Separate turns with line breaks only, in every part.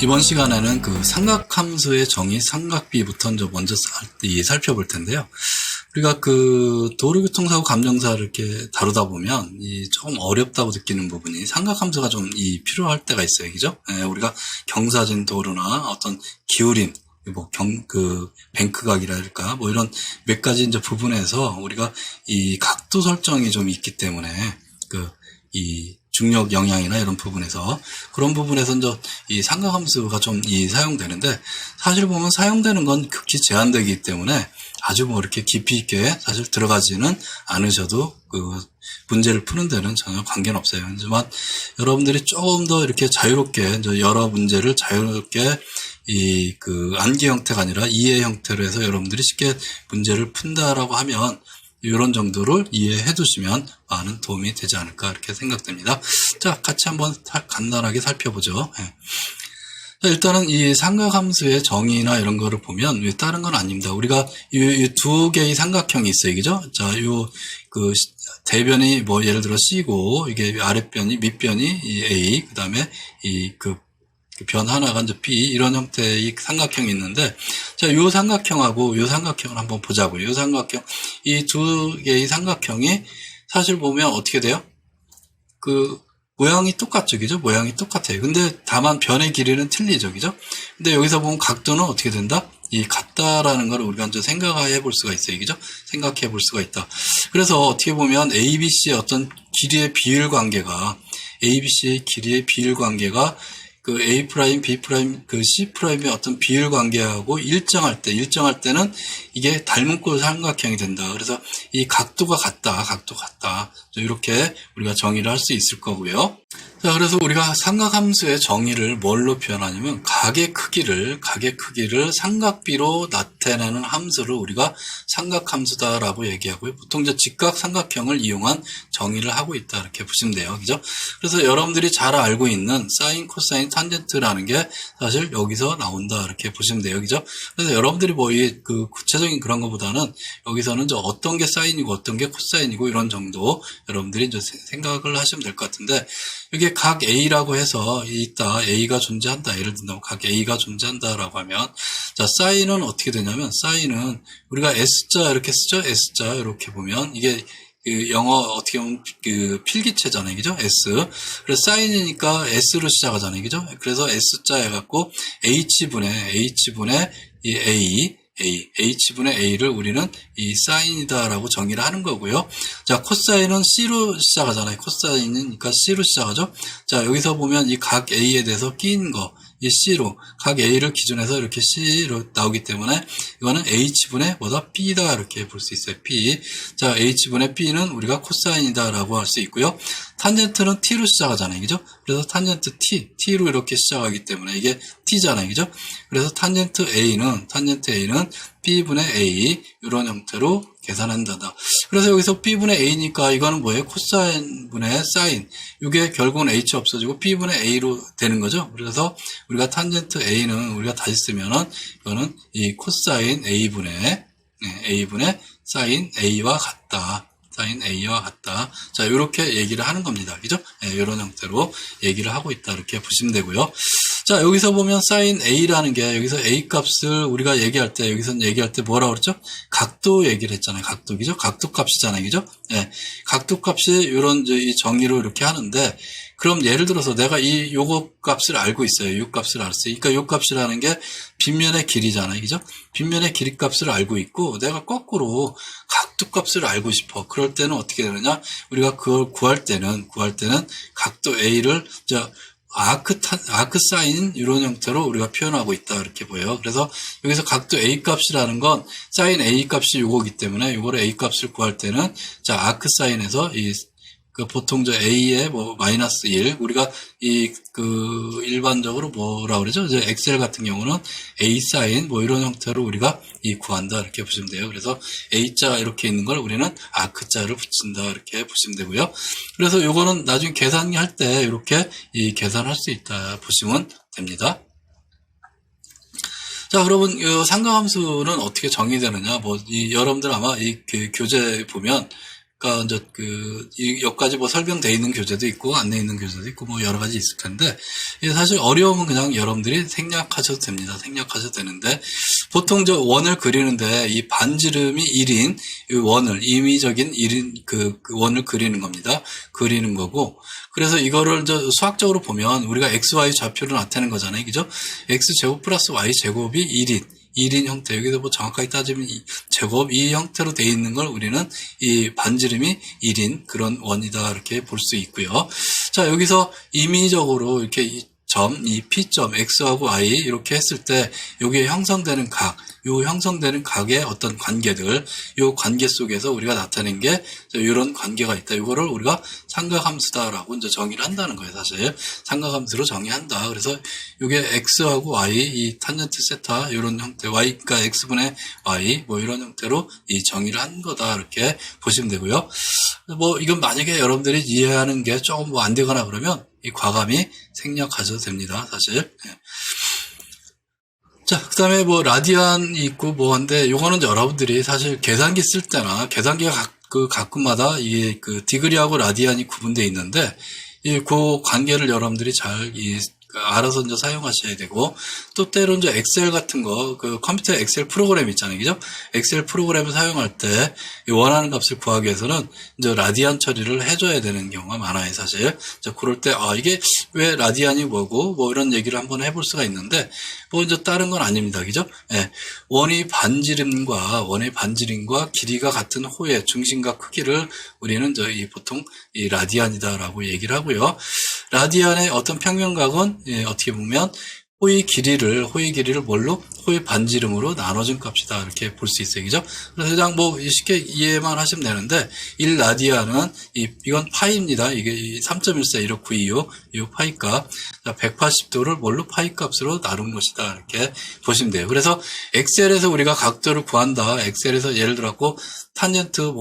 이번 시간에는 그 삼각함수의 정의, 삼각비부터 먼저 살펴볼 텐데요. 우리가 그 도로교통사고 감정사를 이렇게 다루다 보면 조금 어렵다고 느끼는 부분이 삼각함수가 좀 필요할 때가 있어요. 그죠? 우리가 경사진 도로나 어떤 기울임, 뱅크각이랄까, 이런 몇 가지 이제 부분에서 우리가 이 각도 설정이 좀 있기 때문에 중력 영향이나 이런 부분에서 그런 부분에서 이제 이 삼각함수가 좀 사용되는데, 사실 보면 사용되는 건 극히 제한되기 때문에 아주 이렇게 깊이 있게 사실 들어가지는 않으셔도 문제를 푸는 데는 전혀 관계는 없어요. 하지만 여러분들이 조금 더 이렇게 자유롭게 이제 여러 문제를 자유롭게 암기 형태가 아니라 이해 형태로 해서 여러분들이 쉽게 문제를 푼다라고 하면 이런 정도를 이해해 두시면 많은 도움이 되지 않을까 이렇게 생각됩니다. 자, 같이 한번 간단하게 살펴보죠. 자, 일단은 이 삼각함수의 정의나 이런 거를 보면 다른 건 아닙니다. 우리가 이 두 개의 삼각형이 있어요. 그죠? 자, 대변이 예를 들어 C고, 이게 아랫변이, 밑변이 A, 그 다음에 변 하나가 이제 B, 이런 형태의 삼각형이 있는데, 자, 요 삼각형하고 요 삼각형을 한번 보자고요. 요 삼각형, 이 두 개의 삼각형이 사실 보면 어떻게 돼요? 모양이 똑같죠, 그죠? 모양이 똑같아요. 근데 다만 변의 길이는 틀리죠, 그죠? 근데 여기서 보면 각도는 어떻게 된다? 같다라는 걸 우리가 이제 생각해 볼 수가 있어요, 그죠? 생각해 볼 수가 있다. 그래서 어떻게 보면 ABC의 어떤 길이의 비율 관계가, ABC의 길이의 비율 관계가 A 프라임, B 프라임, C 프라임의 어떤 비율 관계하고 일정할 때는 이게 닮은 꼴 삼각형이 된다. 그래서 이 각도가 같다. 이렇게 우리가 정의를 할 수 있을 거고요. 자, 그래서 우리가 삼각함수의 정의를 뭘로 표현하냐면 각의 크기를 삼각비로 나타내는 함수를 우리가 삼각함수다라고 얘기하고요. 보통 이제 직각 삼각형을 이용한 정의를 하고 있다 이렇게 보시면 돼요. 그죠? 그래서 여러분들이 잘 알고 있는 사인, 코사인, 탄젠트라는 게 사실 여기서 나온다 이렇게 보시면 돼요. 그죠? 그래서 여러분들이 구체적인 그런 것보다는 여기서는 이제 어떤 게 사인이고 어떤 게 코사인이고 이런 정도 여러분들이 이제 생각을 하시면 될 것 같은데, 이게 각 A라고 해서 A가 존재한다. 예를 들면 각 A가 존재한다라고 하면, 자, 사인은 어떻게 되냐면, 사인은 우리가 S자 이렇게 쓰죠. S자 이렇게 보면 이게 영어 어떻게 보면 필기체잖아요. 그죠? S. 그래서 사인이니까 S로 시작하잖아요. 그죠? 그래서 S자 해갖고 H분의 이 H분의 A를 우리는 이 사인이다라고 정의를 하는 거고요. 자, 코사인은 C로 시작하잖아요. 코사인이니까 C로 시작하죠. 자, 여기서 보면 이 각 A에 대해서 끼인 거, 이 C로, 각 A를 기준해서 이렇게 C로 나오기 때문에 이거는 H분의 B다 이렇게 볼 수 있어요. B. 자, H분의 B는 우리가 코사인이다라고 할 수 있고요. 탄젠트는 T로 시작하잖아요. 그죠? 그래서 탄젠트 T로 이렇게 시작하기 때문에 이게 T잖아요. 그죠? 그래서 탄젠트 A는 B분의 A, 이런 형태로 계산한다. 그래서 여기서 B분의 A니까 이거는 뭐예요? 코사인분의 사인. 이게 결국은 H 없어지고 B분의 A로 되는 거죠. 그래서 우리가 탄젠트 A는 우리가 다시 쓰면은 이거는 이 코사인 A분의 사인 A와 같다. 사인 A와 같다. 자, 이렇게 얘기를 하는 겁니다. 그죠? 이런 형태로 얘기를 하고 있다. 이렇게 보시면 되고요. 자, 여기서 보면 사인 A라는 게, 여기서 A 값을 우리가 얘기할 때, 여기서 얘기할 때 뭐라고 그랬죠? 각도 얘기를 했잖아요. 각도, 그죠? 각도 값이잖아요. 그죠? 각도 값이 이런 이 정의로 이렇게 하는데, 그럼 예를 들어서 내가 요거 값을 알고 있어요. 요 값을 알았어요. 그러니까 요 값이라는 게 빗면의 길이잖아요. 그죠? 빗면의 길이 값을 알고 있고, 내가 거꾸로 각도 값을 알고 싶어. 그럴 때는 어떻게 되느냐? 우리가 그걸 구할 때는 각도 A를 아크 사인 이런 형태로 우리가 표현하고 있다 이렇게 보여요. 그래서 여기서 각도 A 값이라는 건 사인 A 값이 요거기 때문에 요거를 A 값을 구할 때는, 자, 아크 사인에서 보통 A의 마이너스 1, 우리가 일반적으로 뭐라 그러죠? 이제 엑셀 같은 경우는 A 사인 이런 형태로 우리가 구한다 이렇게 보시면 돼요. 그래서 A자 이렇게 있는 걸 우리는 아크자를 붙인다 이렇게 보시면 되고요. 그래서 요거는 나중에 계산할 때 이렇게 계산할 수 있다 보시면 됩니다. 자, 여러분, 삼각함수는 어떻게 정의되느냐? 여러분들 아마 교재 보면 그러니까 이제 여기까지 뭐 설명되어 있는 교재도 있고 안 돼 있는 교재도 있고 뭐 여러 가지 있을 텐데, 이게 사실 어려움은 그냥 여러분들이 생략하셔도 됩니다. 생략하셔도 되는데, 보통 저 원을 그리는데 이 반지름이 1인 원을, 임의적인 1인 그 원을 그리는 겁니다. 그리는 거고, 그래서 이거를 저 수학적으로 보면 우리가 XY 좌표로 나타내는 거잖아요. 그죠? X제곱 플러스 Y제곱이 1인 형태, 여기서 뭐 정확하게 따지면 제곱 이 형태로 되어 있는 걸 우리는 이 반지름이 1인 그런 원이다 이렇게 볼 수 있고요. 자, 여기서 임의적으로 이렇게 이 P점 X하고 Y 이렇게 했을 때 여기에 형성되는 요 형성되는 각의 어떤 관계들, 요 관계 속에서 우리가 나타낸 게 이런 관계가 있다. 이거를 우리가 삼각함수다라고 이제 정의를 한다는 거예요. 사실 삼각함수로 정의한다. 그래서 이게 X하고 Y, 이 탄젠트 세타 이런 형태, Y가 X분의 Y 뭐 이런 형태로 이 정의를 한 거다 이렇게 보시면 되고요. 뭐 이건 만약에 여러분들이 이해하는 게 조금 뭐 안 되거나 그러면 이 과감히 생략하셔도 됩니다. 사실. 자, 그 다음에 뭐 라디안이 있고 뭐 한데, 요거는 여러분들이 사실 계산기 쓸 때나 계산기가 가끔마다 이게 디그리하고 라디안이 구분되어 있는데, 그 관계를 여러분들이 잘 알아서 이제 사용하셔야 되고, 또 때로 이제 엑셀 같은 거, 컴퓨터 엑셀 프로그램 있잖아요. 그죠? 엑셀 프로그램을 사용할 때 원하는 값을 구하기 위해서는 이제 라디안 처리를 해줘야 되는 경우가 많아요, 사실. 자, 그럴 때, 이게 왜 라디안이 뭐고, 뭐 이런 얘기를 한번 해볼 수가 있는데, 뭐 이제 다른 건 아닙니다. 그죠? 예. 원의 반지름과 길이가 같은 호의 중심과 크기를 우리는 보통 이 라디안이다라고 얘기를 하고요. 라디안의 어떤 평면각은 어떻게 보면 호의 길이를 뭘로? 호의 반지름으로 나눠준 값이다. 이렇게 볼 수 있어요. 그죠? 그래서 그냥 뭐 쉽게 이해만 하시면 되는데, 1라디안은 이건 파이입니다. 이게 3.141692요. 이 파이 값. 180도를 뭘로? 파이 값으로 나눈 것이다. 이렇게 보시면 돼요. 그래서 엑셀에서 우리가 각도를 구한다. 엑셀에서 예를 들었고, 탄젠트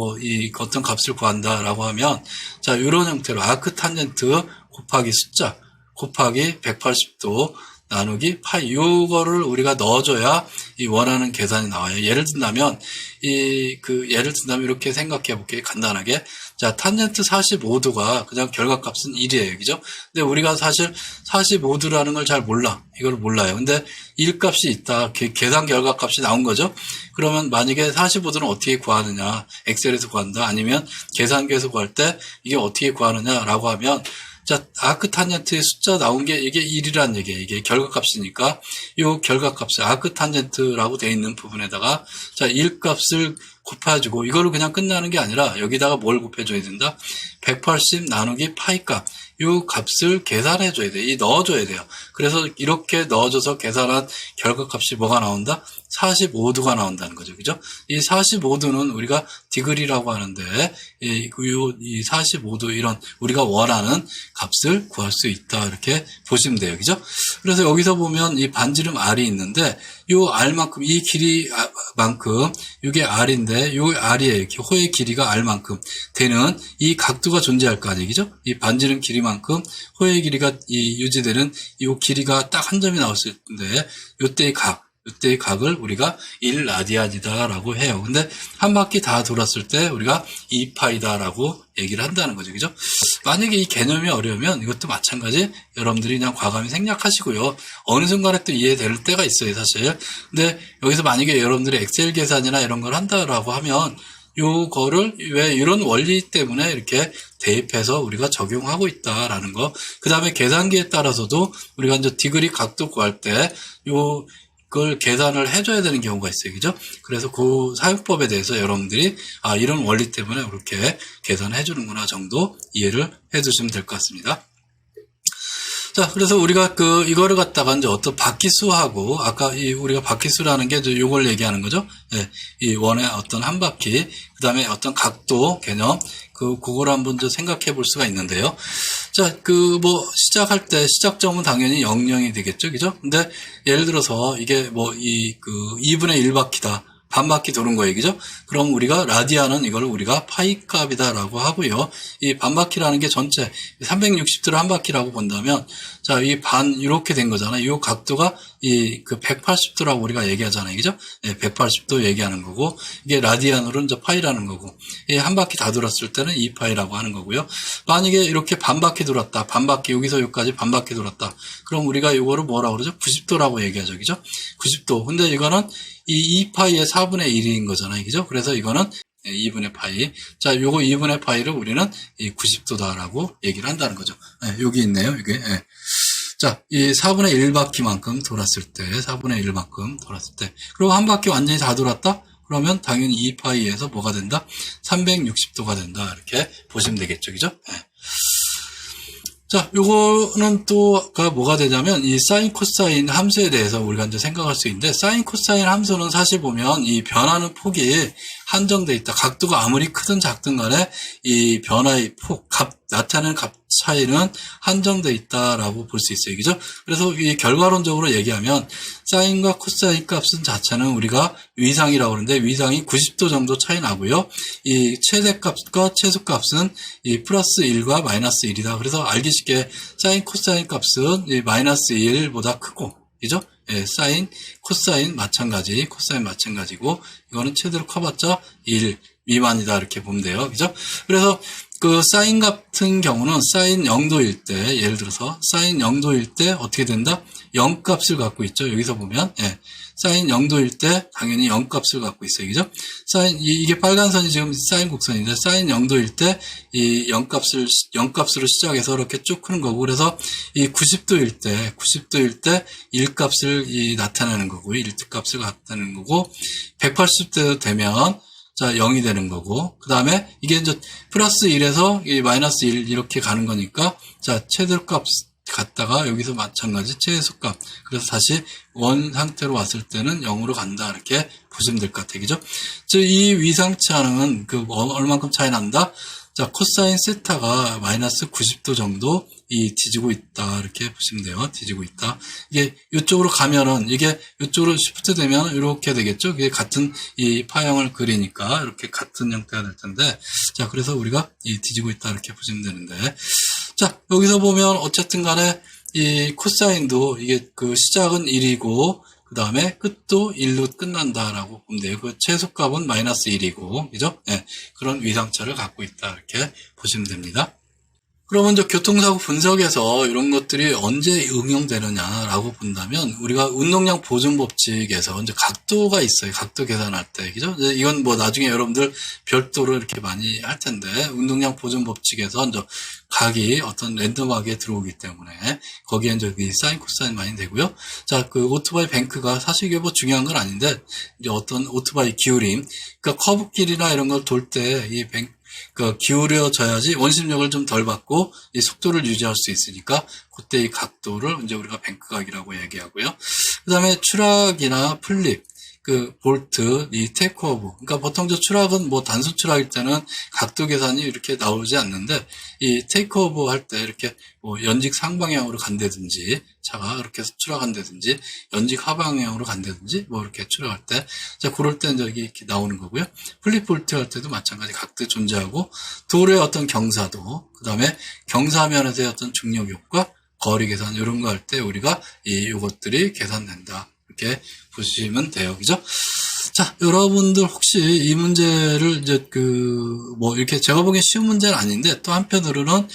어떤 값을 구한다라고 하면, 자, 이런 형태로 아크 탄젠트 곱하기 숫자 곱하기 180도 나누기 파이, 요거를 우리가 넣어줘야 이 원하는 계산이 나와요. 예를 든다면 이렇게 생각해 볼게요. 간단하게. 자, 탄젠트 45도가 그냥 결과값은 1이에요. 그죠? 근데 우리가 사실 45도라는 걸 잘 몰라. 이걸 몰라요. 근데 1값이 있다. 계산 결과값이 나온 거죠? 그러면 만약에 45도는 어떻게 구하느냐? 엑셀에서 구한다. 아니면 계산기에서 구할 때 이게 어떻게 구하느냐라고 하면, 자, 아크 탄젠트의 숫자 나온 게 이게 1이라는 얘기예요. 이게 결과값이니까 이 결과값을 아크 탄젠트라고 되어 있는 부분에다가 자, 1값을 곱해주고, 이걸로 그냥 끝나는 게 아니라 여기다가 뭘 곱해줘야 된다? 180 나누기 파이 값. 이 값을 계산해줘야 돼요. 넣어줘야 돼요. 그래서 이렇게 넣어줘서 계산한 결과값이 뭐가 나온다? 45도가 나온다는 거죠. 그죠? 이 45도는 우리가 디그리라고 하는데, 이 45도 이런 우리가 원하는 값을 구할 수 있다. 이렇게 보시면 돼요. 그죠? 그래서 여기서 보면 이 반지름 R이 있는데, 요 R만큼, 이 길이만큼, 이게 R인데, 요 R이에요. 이렇게 호의 길이가 R만큼 되는 이 각도가 존재할 거 아니에요. 그죠? 이 반지름 길이만큼 호의 길이가 유지되는 이 길이가 딱 한 점이 나왔을 텐데, 요때의 각을 우리가 1라디안이다라고 해요. 근데 한 바퀴 다 돌았을 때 우리가 2파이다라고 얘기를 한다는 거죠. 그죠? 만약에 이 개념이 어려우면 이것도 마찬가지 여러분들이 그냥 과감히 생략하시고요. 어느 순간에 또 이해될 때가 있어요, 사실. 근데 여기서 만약에 여러분들이 엑셀 계산이나 이런 걸 한다라고 하면 요거를 왜 이런 원리 때문에 이렇게 대입해서 우리가 적용하고 있다라는 거. 그 다음에 계산기에 따라서도 우리가 이제 디그리 각도 구할 때 그걸 계산을 해줘야 되는 경우가 있어요. 그죠? 그래서 그 사용법에 대해서 여러분들이 이런 원리 때문에 이렇게 계산해 주는구나 정도 이해를 해 두시면 될 것 같습니다. 자, 그래서 우리가 이거를 갖다가 이제 어떤 바퀴수하고, 아까 우리가 바퀴수라는 게 요걸 얘기하는 거죠. 예, 이 원의 어떤 한 바퀴, 그 다음에 어떤 각도 개념, 그걸 한번 좀 생각해 볼 수가 있는데요. 자, 시작할 때 시작점은 당연히 0,0이 되겠죠. 그죠? 근데 예를 들어서 이게 2분의 1바퀴다. 반바퀴 도는 거예요. 그죠? 그럼 우리가 라디안은 이걸 우리가 파이 값이다라고 하고요. 이 반바퀴라는 게 전체 360도를 한 바퀴라고 본다면, 자, 이 이렇게 된 거잖아요. 이 각도가 그 180도라고 우리가 얘기하잖아요. 그죠? 네, 180도 얘기하는 거고, 이게 라디안으로는 이제 파이라는 거고, 한 바퀴 다 돌았을 때는 2파이라고 하는 거고요. 만약에 이렇게 반바퀴 돌았다. 반바퀴, 여기서 여기까지 반바퀴 돌았다. 그럼 우리가 이거를 뭐라고 그러죠? 90도라고 얘기하죠. 그죠? 90도. 근데 이거는 이 2파이의 4분의 1인 거잖아요. 그죠? 그래서 이거는 2분의 파이. 자, 요거 2분의 파이를 우리는 이 90도다라고 얘기를 한다는 거죠. 네, 여기 있네요. 이게. 네. 자, 이 4분의 1바퀴만큼 돌았을 때, 4분의 1만큼 돌았을 때. 그리고 한 바퀴 완전히 다 돌았다? 그러면 당연히 2파이에서 뭐가 된다? 360도가 된다. 이렇게 보시면 되겠죠. 그죠? 네. 자, 요거는 또가 뭐가 되냐면 이 사인 코사인 함수에 대해서 우리가 이제 생각할 수 있는데, 사인 코사인 함수는 사실 보면 이 변하는 폭이 한정돼 있다. 각도가 아무리 크든 작든 간에 이 변화의 폭, 나타내는 값 차이는 한정돼 있다라고 볼 수 있어요. 그죠? 그래서 이 결과론적으로 얘기하면 사인과 코사인 값은 자체는 우리가 위상이라고 하는데, 위상이 90도 정도 차이 나고요. 이 최대값과 최소값은 이 플러스 1과 마이너스 1이다. 그래서 알기 쉽게 사인 코사인 값은 이 마이너스 1보다 크고, 그죠? 예, 사인, 코사인 마찬가지고, 이거는 최대로 커봤자 1 미만이다. 이렇게 보면 돼요. 그죠? 그래서 그 사인 같은 경우는 사인 0도일 때, 예를 들어서 사인 0도일 때 어떻게 된다? 0값을 갖고 있죠. 여기서 보면, 예. 사인 0도일 때 당연히 0값을 갖고 있어요. 그죠? 이게 빨간 선이 지금 사인 곡선인데, 사인 0도일 때 이 0값으로 시작해서 이렇게 쭉 크는 거고, 그래서 이 90도일 때 1값을 나타내는 거고, 1값을 나타내는 거고, 180도 되면 자, 0이 되는 거고, 그 다음에 이게 이제 플러스 1에서 이 마이너스 1 이렇게 가는 거니까, 자, 최대값 갔다가 여기서 마찬가지 최소값. 그래서 다시 원 상태로 왔을 때는 0으로 간다. 이렇게 보시면 될 것 같아요. 그죠? 즉, 이 위상차는 얼만큼 차이 난다? 자, 코사인 세타가 마이너스 90도 정도 뒤지고 있다. 이렇게 보시면 돼요. 뒤지고 있다. 이게 이쪽으로 가면은, 이게 이쪽으로 시프트 되면 이렇게 되겠죠? 이게 같은 이 파형을 그리니까 이렇게 같은 형태가 될 텐데. 자, 그래서 우리가 뒤지고 있다. 이렇게 보시면 되는데. 자, 여기서 보면 어쨌든 간에 이 코사인도 이게 그 시작은 1이고, 그 다음에 끝도 1로 끝난다라고 보면 돼요. 그 최소값은 마이너스 1이고, 그죠? 네, 그런 위상차를 갖고 있다. 이렇게 보시면 됩니다. 그러면 이제 교통사고 분석에서 이런 것들이 언제 응용되느냐라고 본다면, 우리가 운동량 보증 법칙에서 이제 각도가 있어요. 각도 계산할 때. 그죠? 이건 뭐 나중에 여러분들 별도로 이렇게 많이 할 텐데, 운동량 보증 법칙에서 이제 각이 어떤 랜덤하게 들어오기 때문에, 거기에 이제 사인, 코사인 많이 되고요. 자, 그 오토바이 뱅크가 사실 이게 뭐 중요한 건 아닌데, 이제 어떤 오토바이 기울임, 그러니까 커브길이나 이런 걸 돌 때 기울여져야지 원심력을 좀 덜 받고 이 속도를 유지할 수 있으니까, 그때 이 각도를 이제 우리가 뱅크각이라고 얘기하고요. 그 다음에 추락이나 플립, 볼트, 이 테이크오브. 그러니까 보통 추락은 뭐 단순 추락일 때는 각도 계산이 이렇게 나오지 않는데, 이 테이크오브 할 때 이렇게 뭐 연직 상방향으로 간다든지, 차가 이렇게 해서 추락한다든지, 연직 하방향으로 간다든지, 뭐 이렇게 추락할 때, 자, 그럴 때 여기 이렇게 나오는 거고요. 플립 볼트 할 때도 마찬가지 각도 존재하고, 도로의 어떤 경사도, 그 다음에 경사면에서의 어떤 중력 효과, 거리 계산, 이런 거 할 때 우리가 요것들이 계산된다. 이렇게 보시면 돼요. 그죠? 자, 여러분들 혹시 이 문제를 이렇게 제가 보기엔 쉬운 문제는 아닌데, 또 한편으로는,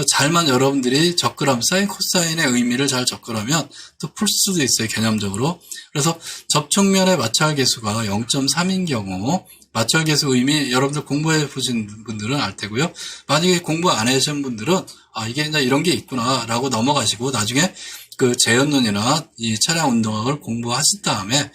잘만 여러분들이 접근하면, 사인, 코사인의 의미를 잘 접근하면 또 풀 수도 있어요. 개념적으로. 그래서 접촉면의 마찰계수가 0.3인 경우, 마찰계수 의미 여러분들 공부해 보신 분들은 알 테고요. 만약에 공부 안 해주신 분들은, 이게 이제 이런 게 있구나, 라고 넘어가시고, 나중에 재연론이나 이 차량 운동학을 공부하신 다음에,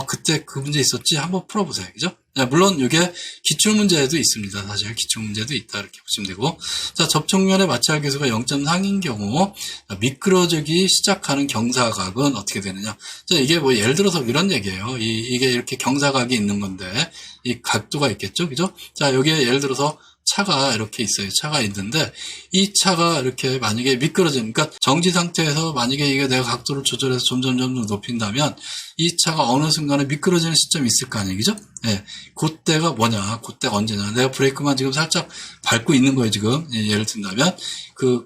그때 그 문제 있었지? 한번 풀어보세요. 그죠? 물론 이게 기출문제에도 있습니다. 사실 기출문제도 있다. 이렇게 보시면 되고. 자, 접촉면의 마찰계수가 0.3인 경우, 미끄러지기 시작하는 경사각은 어떻게 되느냐. 자, 이게 뭐 예를 들어서 이런 얘기예요. 이게 이렇게 경사각이 있는 건데, 이 각도가 있겠죠? 그죠? 자, 여기에 예를 들어서 차가 이렇게 있어요. 차가 있는데 이 차가 이렇게 만약에 미끄러지는, 그러니까 정지 상태에서 만약에 이게 내가 각도를 조절해서 점점 높인다면 이 차가 어느 순간에 미끄러지는 시점이 있을 거 아니에요. 그죠? 예. 그때가 뭐냐? 그때가 언제냐? 내가 브레이크만 지금 살짝 밟고 있는 거예요, 지금. 예, 예를 든다면.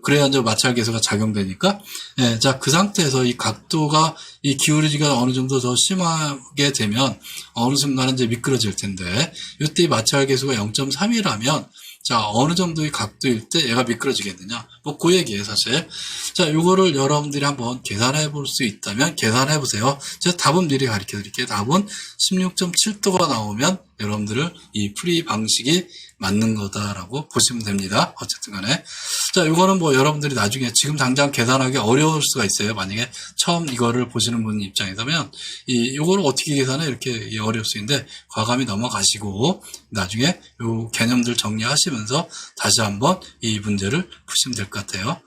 그래야 이제 마찰 계수가 작용되니까. 예, 자, 그 상태에서 이 각도가, 이 기울어지기가 어느 정도 더 심하게 되면 어느 순간에 이제 미끄러질 텐데, 이때 이 마찰 계수가 0.3이라면 자, 어느 정도의 각도일 때 얘가 미끄러지겠느냐? 뭐, 그 얘기예요, 사실. 자, 요거를 여러분들이 한번 계산해 볼 수 있다면 계산해 보세요. 제가 답은 미리 가르쳐 드릴게요. 답은 16.7도가 나오면 여러분들을 이 풀이 방식이 맞는 거다라고 보시면 됩니다. 어쨌든 간에. 자, 요거는 뭐 여러분들이 나중에 지금 당장 계산하기 어려울 수가 있어요. 만약에 처음 이거를 보시는 분 입장이라면, 요거를 어떻게 계산해? 이렇게 어려울 수 있는데, 과감히 넘어가시고, 나중에 요 개념들 정리하시면서 다시 한번 이 문제를 푸시면 될 것 같아요.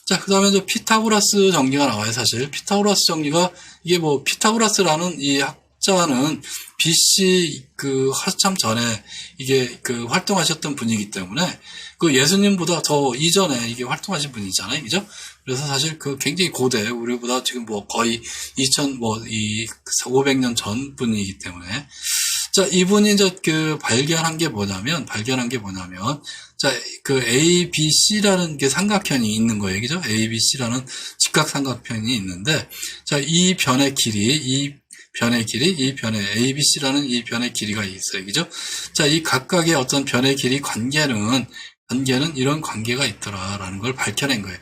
자, 그 다음에 이제 피타고라스 정리가 나와요, 사실. 피타고라스 정리가, 이게 뭐, 피타고라스라는 이 학자는 BC 한참 전에 이게 활동하셨던 분이기 때문에 예수님보다 더 이전에 이게 활동하신 분이잖아요. 그죠? 그래서 사실 굉장히 고대, 우리보다 지금 뭐 거의 500년 전 분이기 때문에. 자, 이분이 이제 발견한 게 뭐냐면, 자, ABC라는 게 삼각형이 있는 거예요. 그죠? ABC라는 직각삼각형이 있는데, 자, 이 변의 길이, ABC라는 이 변의 길이가 있어요. 그죠? 자, 이 각각의 어떤 변의 길이 관계는 이런 관계가 있더라라는 걸 밝혀낸 거예요.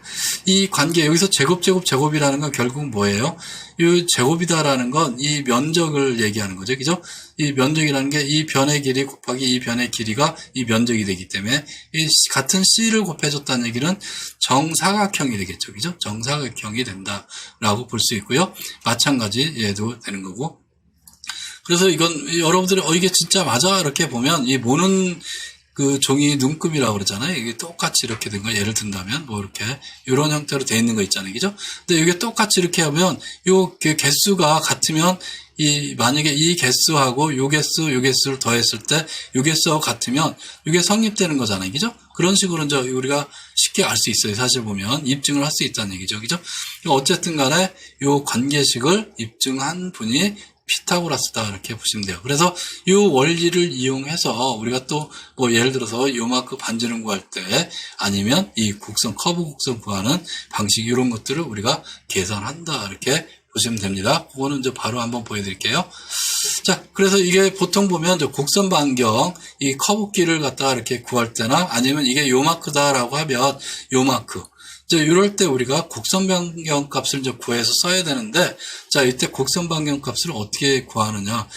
이 관계, 여기서 제곱이라는 건 결국 뭐예요? 이 제곱이다라는 건 이 면적을 얘기하는 거죠. 그죠? 이 면적이라는 게 이 변의 길이 곱하기 이 변의 길이가 이 면적이 되기 때문에 이 같은 C를 곱해줬다는 얘기는 정사각형이 되겠죠. 그죠? 정사각형이 된다라고 볼 수 있고요. 마찬가지 얘도 되는 거고. 그래서 이건 여러분들이 이게 진짜 맞아? 이렇게 보면 이 모는 종이 눈금이라고 그러잖아요. 이게 똑같이 이렇게 된 거, 예를 든다면, 뭐, 이렇게, 이런 형태로 돼 있는 거 있잖아요. 그죠? 근데 이게 똑같이 이렇게 하면, 개수가 같으면, 만약에 이 개수하고 요 개수를 더했을 때, 요 개수하고 같으면, 이게 성립되는 거잖아요. 그죠? 그런 식으로 이제 우리가 쉽게 알 수 있어요. 사실 보면, 입증을 할 수 있다는 얘기죠. 그죠? 어쨌든 간에, 요 관계식을 입증한 분이 피타고라스다 이렇게 보시면 돼요. 그래서 이 원리를 이용해서 우리가 또 뭐 예를 들어서 요마크 반지름 구할 때 아니면 이 커브 곡선 구하는 방식 이런 것들을 우리가 계산한다 이렇게 보시면 됩니다. 그거는 이제 바로 한번 보여드릴게요. 자, 그래서 이게 보통 보면 이제 곡선 반경 이 커브 길을 갖다가 이렇게 구할 때나 아니면 이게 요마크다라고 하면 요마크. 이럴 때 우리가 곡선 반경 값을 이제 구해서 써야 되는데, 자, 이때 곡선 반경 값을 어떻게 구하느냐.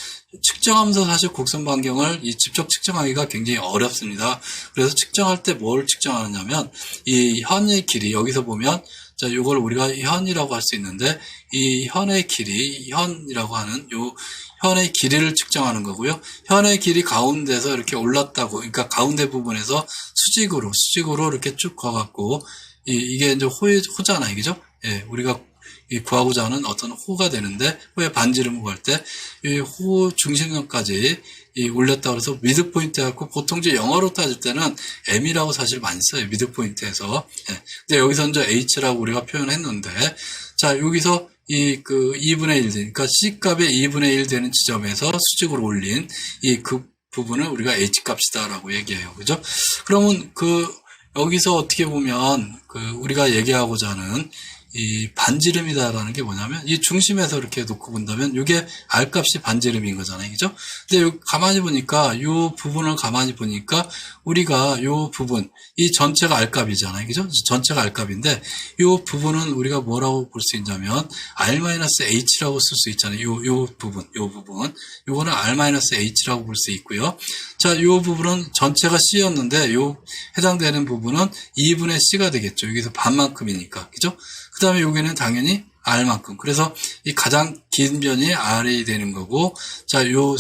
측정하면서 사실 곡선 반경을 직접 측정하기가 굉장히 어렵습니다. 그래서 측정할 때 뭘 측정하느냐면, 이 현의 길이, 여기서 보면, 자, 요걸 우리가 현이라고 할 수 있는데, 이 현의 길이, 현이라고 하는 요 현의 길이를 측정하는 거고요. 현의 길이 가운데서 이렇게 올랐다고, 그러니까 가운데 부분에서 수직으로 이렇게 쭉 가갖고, 이게 이제 호잖아요. 그죠? 예, 우리가 구하고자 하는 어떤 호가 되는데, 호의 반지름을 구할 때, 이 호 중심선까지 올렸다고 해서 미드포인트 해갖고, 보통 이제 영어로 따질 때는 M이라고 사실 많이 써요. 미드포인트에서. 예. 근데 여기서 이제 H라고 우리가 표현했는데, 자, 여기서 2분의 1, 그러니까 C 값의 2분의 1 되는 지점에서 수직으로 올린 부분을 우리가 H 값이다라고 얘기해요. 그죠? 그러면 여기서 어떻게 보면 우리가 얘기하고자 하는 이 반지름이다라는 게 뭐냐면 이 중심에서 이렇게 놓고 본다면 이게 R 값이 반지름인 거잖아요. 그죠? 근데 가만히 보니까 이 부분을 가만히 보니까 우리가 이 부분 이 전체가 R 값이잖아요. 그죠? 전체가 R 값인데 이 부분은 우리가 뭐라고 볼 수 있냐면 R-H라고 쓸 수 있잖아요. 이 부분. 요거는 R-H라고 볼 수 있고요. 자, 이 부분은 전체가 C였는데 요 해당되는 부분은 2분의 C가 되겠죠. 여기서 반만큼이니까. 그죠? 그 다음에 여기는 당연히 R만큼. 그래서 이 가장 긴 변이 R이 되는 거고, 자, 요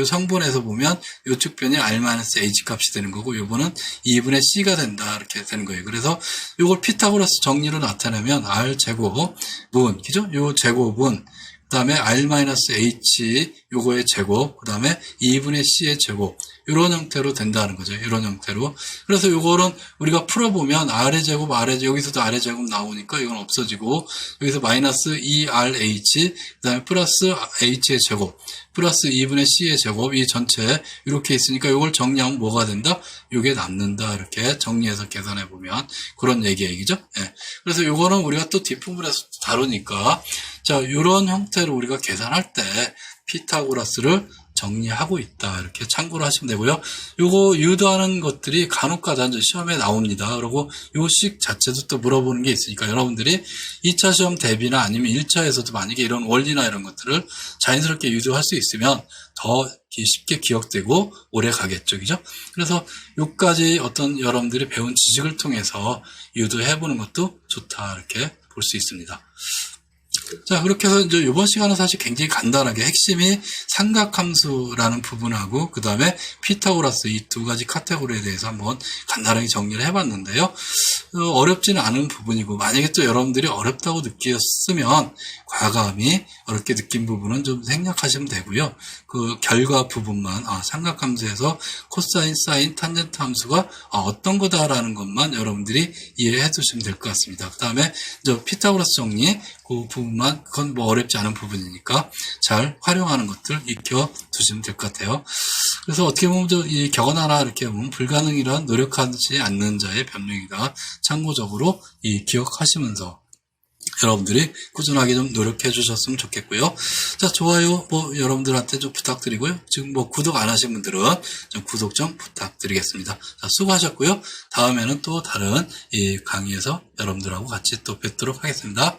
성분에서 보면 요측 변이 R-H 값이 되는 거고, 요거는 2분의 C가 된다. 이렇게 되는 거예요. 그래서 요걸 피타고라스 정리로 나타내면 R 제곱분, 그죠? 요 제곱은, 그 다음에 R-H, 요거의 제곱, 그 다음에 2분의 c의 제곱, 이런 형태로 된다는 거죠. 이런 형태로. 그래서 요거는 우리가 풀어보면 R의 제곱, 여기서도 R의 제곱 나오니까 이건 없어지고, 여기서 마이너스 2RH, 그 다음에 플러스 H의 제곱, 플러스 2분의 C의 제곱, 이 전체 이렇게 있으니까 이걸 정리하면 뭐가 된다? 이게 남는다. 이렇게 정리해서 계산해보면 그런 얘기죠. 예. 그래서 요거는 우리가 또 뒷부분에서 다루니까, 자, 이런 형태로 우리가 계산할 때 피타고라스를 정리하고 있다. 이렇게 참고를 하시면 되고요. 요거 유도하는 것들이 간혹가다 이제 시험에 나옵니다. 그리고 요 식 자체도 또 물어보는 게 있으니까 여러분들이 2차 시험 대비나 아니면 1차에서도 만약에 이런 원리나 이런 것들을 자연스럽게 유도할 수 있으면 더 쉽게 기억되고 오래 가겠죠. 그죠? 그래서 요까지 어떤 여러분들이 배운 지식을 통해서 유도해보는 것도 좋다. 이렇게 볼 수 있습니다. 자, 그렇게 해서 이제 이번 시간은 사실 굉장히 간단하게 핵심이 삼각함수라는 부분하고 그 다음에 피타고라스 이 두 가지 카테고리에 대해서 한번 간단하게 정리를 해봤는데요. 어렵지는 않은 부분이고 만약에 또 여러분들이 어렵다고 느꼈으면 과감히 어렵게 느낀 부분은 좀 생략하시면 되고요. 그 결과 부분만 삼각함수에서 코사인, 사인, 탄젠트 함수가 어떤 거다라는 것만 여러분들이 이해해 두시면 될 것 같습니다. 그 다음에 이제 피타고라스 정리 그 부분만 그건 뭐 어렵지 않은 부분이니까 잘 활용하는 것들 익혀 두시면 될 것 같아요. 그래서 어떻게 보면 이 격언 하나 이렇게 보면 불가능이란 노력하지 않는 자의 변명이다. 참고적으로 이 기억하시면서 여러분들이 꾸준하게 좀 노력해 주셨으면 좋겠고요. 자, 좋아요 뭐 여러분들한테 좀 부탁드리고요. 지금 뭐 구독 안 하신 분들은 좀 구독 좀 부탁드리겠습니다. 자, 수고하셨고요. 다음에는 또 다른 이 강의에서 여러분들하고 같이 또 뵙도록 하겠습니다.